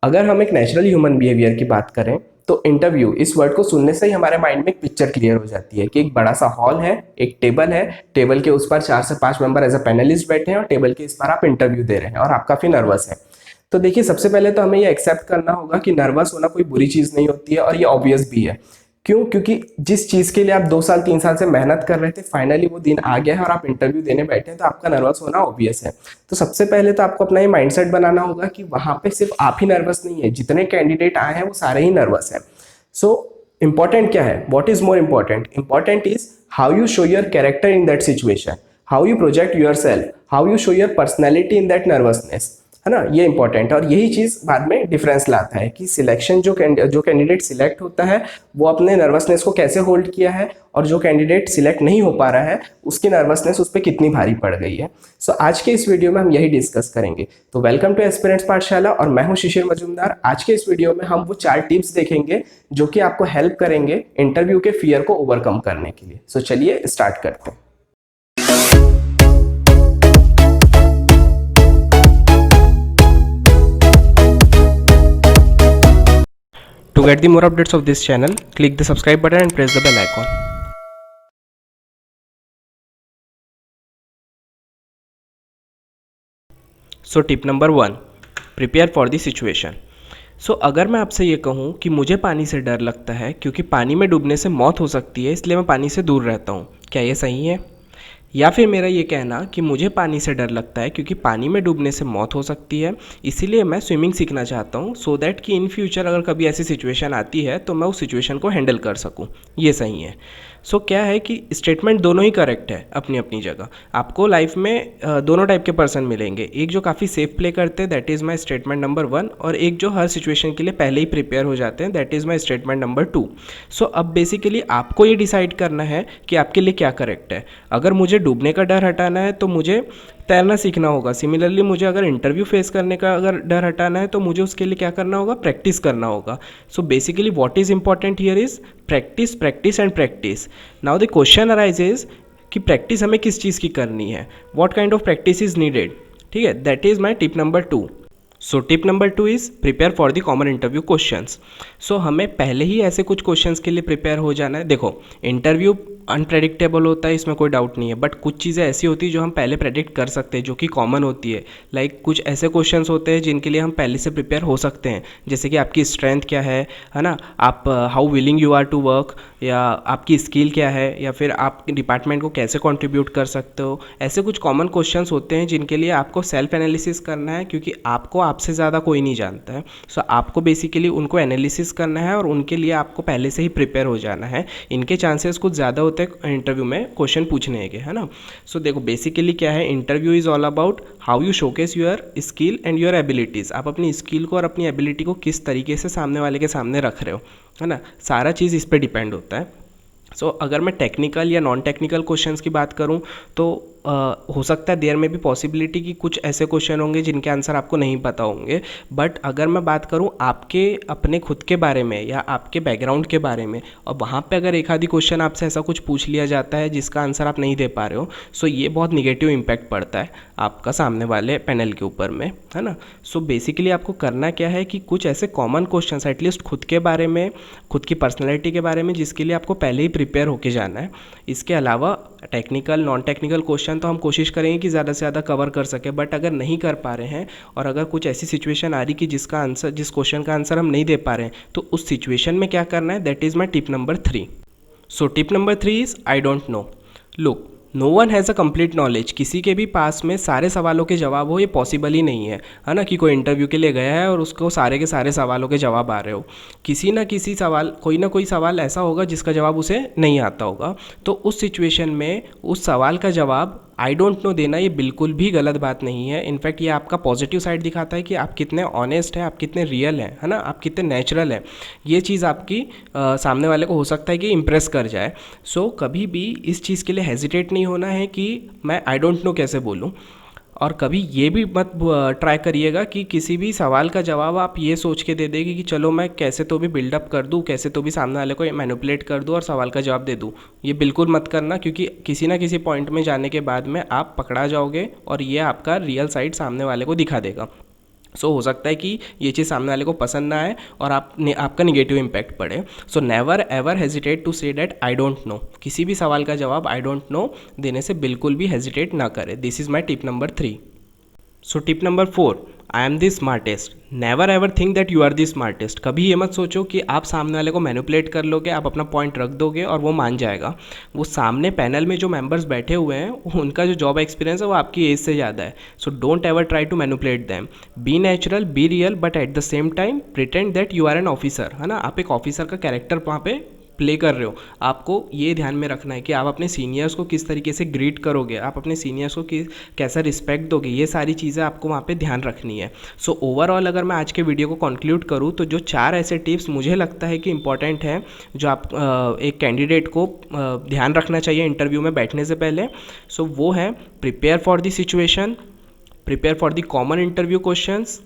अगर हम एक नेचुरल ह्यूमन बिहेवियर की बात करें तो इंटरव्यू इस वर्ड को सुनने से ही हमारे माइंड में एक पिक्चर क्लियर हो जाती है कि एक बड़ा सा हॉल है, एक टेबल है, टेबल के उस पर 4 से 5 मेंबर एज अ पैनलिस्ट बैठे हैं और टेबल के इस पर आप इंटरव्यू दे रहे हैं और आप काफी नर्वस हैं। तो देखिए, सबसे पहले तो हमें ये एक्सेप्ट करना होगा कि नर्वस होना कोई बुरी चीज नहीं होती है और ये ऑब्वियस भी है। क्यों? क्योंकि जिस चीज के लिए आप 2 साल 3 साल से मेहनत कर रहे थे, फाइनली वो दिन आ गया है और आप इंटरव्यू देने बैठे हैं, तो आपका नर्वस होना ऑब्वियस है। तो सबसे पहले तो आपको अपना ये माइंडसेट बनाना होगा कि वहां पे सिर्फ आप ही नर्वस नहीं है, जितने कैंडिडेट आए हैं वो सारे ही नर्वस हैं। सो इंपॉर्टेंट क्या है? What is more important? Important is how you show your character in that situation, how you project your self, how you show your personality in that nervousness, है ना? ये इंपॉर्टेंट है और यही चीज बाद में डिफरेंस लाता है कि सिलेक्शन जो कैंडिडेट सिलेक्ट होता है वो अपने नर्वसनेस को कैसे होल्ड किया है और जो कैंडिडेट सिलेक्ट नहीं हो पा रहा है उसकी नर्वसनेस उस पर कितनी भारी पड़ गई है। सो आज के इस वीडियो में हम यही डिस्कस करेंगे। तो वेलकम टू एस्पिरेंट्स पाठशाला और मैं हूं शिशिर मजूमदार। आज के इस वीडियो में हम वो 4 टिप्स देखेंगे जो कि आपको हेल्प करेंगे इंटरव्यू के फियर को ओवरकम करने के लिए। सो चलिए स्टार्ट करते हैं। To get the more updates of this channel, click the subscribe button and press the bell icon. So tip number 1, prepare for the situation. So अगर मैं आपसे ये कहूँ कि मुझे पानी से डर लगता है क्योंकि पानी में डूबने से मौत हो सकती है, इसलिए मैं पानी से दूर रहता हूँ, क्या ये सही है? या फिर मेरा ये कहना कि मुझे पानी से डर लगता है क्योंकि पानी में डूबने से मौत हो सकती है, इसीलिए मैं स्विमिंग सीखना चाहता हूँ सो दैट कि इन फ्यूचर अगर कभी ऐसी सिचुएशन आती है तो मैं उस सिचुएशन को हैंडल कर सकूँ, ये सही है। सो क्या है कि स्टेटमेंट दोनों ही करेक्ट है अपनी अपनी जगह। आपको लाइफ में दोनों टाइप के पर्सन मिलेंगे, एक जो काफ़ी सेफ प्ले करते हैं, that is my statement number 1, और एक जो हर सिचुएशन के लिए पहले ही प्रिपेयर हो जाते हैं, that is my statement number 2। सो अब बेसिकली आपको ये डिसाइड करना है कि आपके लिए क्या करेक्ट है। अगर मुझे डूबने का डर हटाना है तो मुझे तैरना सीखना होगा। सिमिलरली मुझे अगर इंटरव्यू फेस करने का अगर डर हटाना है तो मुझे उसके लिए क्या करना होगा? प्रैक्टिस करना होगा। So basically what is important here is practice, practice and practice. Now the question arises कि प्रैक्टिस हमें किस चीज़ की करनी है, what kind of practice is needed, ठीक है? That is my tip number 2। So tip number 2 is prepare for the common interview questions. So हमें पहले ही ऐसे कुछ क्वेश्चंस के लिए प्रिपेयर हो जाना है। देखो, इंटरव्यू अनप्रेडिक्टेबल होता है, इसमें कोई डाउट नहीं है, बट कुछ चीज़ें ऐसी होती है जो हम पहले प्रेडिक्ट कर सकते हैं, जो कि कॉमन होती है। लाइक कुछ ऐसे क्वेश्चंस होते हैं जिनके लिए हम पहले से प्रिपेयर हो सकते हैं, जैसे कि आपकी स्ट्रेंथ क्या है ना, आप how willing you are to work, या आपकी स्किल क्या है, या फिर आप डिपार्टमेंट को कैसे कंट्रीब्यूट कर सकते हो। ऐसे कुछ कॉमन क्वेश्चंस होते हैं जिनके लिए आपको सेल्फ एनालिसिस करना है, क्योंकि आपको आपसे ज़्यादा कोई नहीं जानता है। सो आपको बेसिकली उनको एनालिसिस करना है और उनके लिए आपको पहले से ही प्रिपेयर हो जाना है। इनके चांसेस कुछ ज़्यादा होते हैं इंटरव्यू में क्वेश्चन पूछने के, है ना। सो देखो, बेसिकली क्या है, interview is all about how you showcase your skill and your abilities. आप अपनी स्किल को और अपनी एबिलिटी को किस तरीके से सामने वाले के सामने रख रहे हो, है ना। सारा चीज़ इस पर डिपेंड होता है। सो अगर मैं टेक्निकल या नॉन टेक्निकल क्वेश्चंस की बात करूं तो हो सकता है देयर में भी पॉसिबिलिटी कि कुछ ऐसे क्वेश्चन होंगे जिनके आंसर आपको नहीं पता होंगे। बट अगर मैं बात करूं आपके अपने खुद के बारे में या आपके बैकग्राउंड के बारे में, और वहाँ पे अगर एक आधी क्वेश्चन आपसे ऐसा कुछ पूछ लिया जाता है जिसका आंसर आप नहीं दे पा रहे हो, सो ये बहुत निगेटिव इम्पैक्ट पड़ता है आपका सामने वाले पैनल के ऊपर में, है ना। सो बेसिकली आपको करना क्या है कि कुछ ऐसे कॉमन क्वेश्चन एटलीस्ट खुद के बारे में, खुद की पर्सनैलिटी के बारे में, जिसके लिए आपको पहले ही प्रिपेयर होके जाना है। इसके अलावा टेक्निकल नॉन टेक्निकल क्वेश्चन तो हम कोशिश करेंगे कि ज़्यादा से ज़्यादा कवर कर सके, बट अगर नहीं कर पा रहे हैं और अगर कुछ ऐसी सिचुएशन आ रही कि जिसका आंसर, जिस क्वेश्चन का आंसर हम नहीं दे पा रहे हैं, तो उस सिचुएशन में क्या करना है, that is my tip number 3। So tip number 3 is I don't know. Look, no one has a complete knowledge. किसी के भी पास में सारे सवालों के जवाब हो, ये पॉसिबल ही नहीं है ना, कि कोई इंटरव्यू के लिए गया है और उसको सारे के सारे सवालों के जवाब आ रहे हो। किसी ना किसी सवाल, कोई ना कोई सवाल ऐसा होगा जिसका जवाब उसे नहीं आता होगा। तो उस सिचुएशन में उस सवाल का जवाब आई डोंट नो देना ये बिल्कुल भी गलत बात नहीं है। इनफैक्ट ये आपका पॉजिटिव साइड दिखाता है कि आप कितने ऑनेस्ट हैं, आप कितने रियल हैं, है ना, आप कितने नेचुरल हैं। ये चीज़ आपकी सामने वाले को हो सकता है कि इम्प्रेस कर जाए। सो कभी भी इस चीज़ के लिए हेजिटेट नहीं होना है कि मैं आई डोंट नो कैसे बोलूँ। और कभी ये भी मत ट्राई करिएगा कि किसी भी सवाल का जवाब आप ये सोच के दे देंगे कि चलो मैं कैसे तो भी बिल्डअप कर दूँ, कैसे तो भी सामने वाले को मैनिपुलेट कर दूँ और सवाल का जवाब दे दूँ। ये बिल्कुल मत करना, क्योंकि किसी ना किसी पॉइंट में जाने के बाद में आप पकड़ा जाओगे और ये आपका रियल साइड सामने वाले को दिखा देगा। सो हो सकता है कि ये चीज़ सामने वाले को पसंद ना आए और आपका निगेटिव इम्पैक्ट पड़े। So never ever hesitate to say that I don't know. किसी भी सवाल का जवाब आई डोंट नो देने से बिल्कुल भी हेजिटेट ना करें। This is my tip number 3। So tip number 4, I am the smartest. Never ever think that you are the smartest. कभी ये मत सोचो कि आप सामने वाले को मैनिपुलेट कर लोगे, आप अपना पॉइंट रख दोगे और वो मान जाएगा। वो सामने पैनल में जो मेंबर्स बैठे हुए हैं उनका जो जॉब एक्सपीरियंस है वो आपकी एज से ज़्यादा है। So don't ever try to manipulate them. Be natural, be real, but at the same time pretend that you are an officer, है ना। आप एक ऑफिसर का कैरेक्टर वहाँ पे प्ले कर रहे हो। आपको ये ध्यान में रखना है कि आप अपने सीनियर्स को किस तरीके से ग्रीट करोगे, आप अपने सीनियर्स को कैसा रिस्पेक्ट दोगे, ये सारी चीज़ें आपको वहाँ पे ध्यान रखनी है। सो ओवरऑल अगर मैं आज के वीडियो को कंक्लूड करूँ तो जो 4 ऐसे टिप्स मुझे लगता है कि इंपॉर्टेंट है जो आप एक कैंडिडेट को ध्यान रखना चाहिए इंटरव्यू में बैठने से पहले। सो वो है prepare for the situation, prepare for the common interview questions,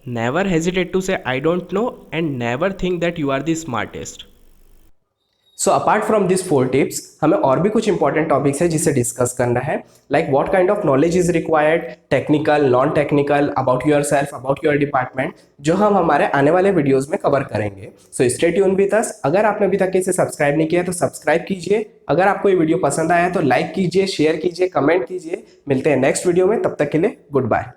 never hesitate to say I don't know, and never think that you are the smartest. So apart from this 4 tips हमें और भी कुछ important topics है जिसे discuss करना है, like what kind of knowledge is required, technical, non technical, about your self, about your department, जो हम हमारे आने वाले वीडियोस में कवर करेंगे। So stay tune with us. अगर आपने अभी तक इसे सब्सक्राइब नहीं किया तो सब्सक्राइब कीजिए। अगर आपको ये वीडियो पसंद आया तो लाइक कीजिए, शेयर कीजिए, कमेंट कीजिए। मिलते हैं नेक्स्ट वीडियो में, तब तक के लिए गुड बाय।